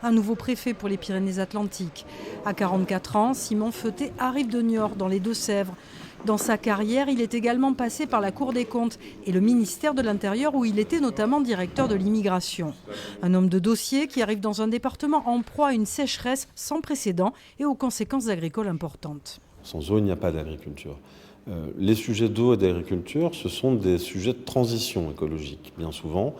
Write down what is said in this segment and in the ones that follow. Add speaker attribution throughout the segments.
Speaker 1: un nouveau préfet pour les Pyrénées-Atlantiques. À 44 ans, Simon Feutet arrive de Niort, dans les Deux-Sèvres. Dans sa carrière, il est également passé par la Cour des comptes et le ministère de l'Intérieur où il était notamment directeur de l'immigration. Un homme de dossier qui arrive dans un département en proie à une sécheresse sans précédent et aux conséquences agricoles importantes.
Speaker 2: Sans eau, il n'y a pas d'agriculture. Les sujets d'eau et d'agriculture, ce sont des sujets de transition écologique, bien souvent.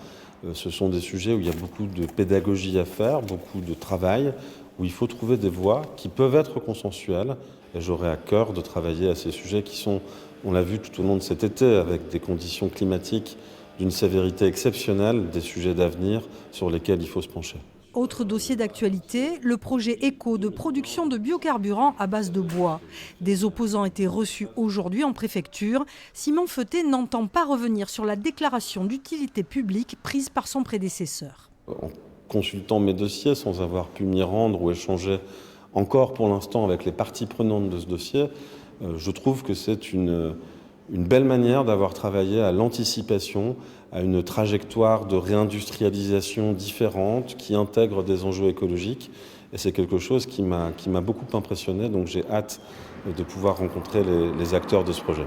Speaker 2: Ce sont des sujets où il y a beaucoup de pédagogie à faire, beaucoup de travail, où il faut trouver des voies qui peuvent être consensuelles. Et j'aurai à cœur de travailler à ces sujets qui sont, on l'a vu tout au long de cet été, avec des conditions climatiques d'une sévérité exceptionnelle, des sujets d'avenir sur lesquels il faut se pencher.
Speaker 1: Autre dossier d'actualité, le projet ECO de production de biocarburants à base de bois. Des opposants étaient reçus aujourd'hui en préfecture. Simon Feutet n'entend pas revenir sur la déclaration d'utilité publique prise par son prédécesseur.
Speaker 2: En consultant mes dossiers, sans avoir pu m'y rendre ou échanger encore pour l'instant avec les parties prenantes de ce dossier, je trouve que c'est une belle manière d'avoir travaillé à l'anticipation, à une trajectoire de réindustrialisation différente qui intègre des enjeux écologiques. Et c'est quelque chose qui m'a beaucoup impressionné, donc j'ai hâte de pouvoir rencontrer les acteurs de ce projet.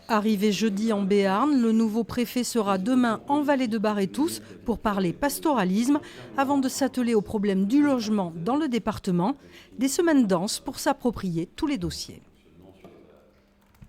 Speaker 1: Arrivé jeudi en Béarn, le nouveau préfet sera demain en Vallée de Bar-et-Tousse pour parler pastoralisme avant de s'atteler au problème du logement dans le département. Des semaines denses pour s'approprier tous les dossiers.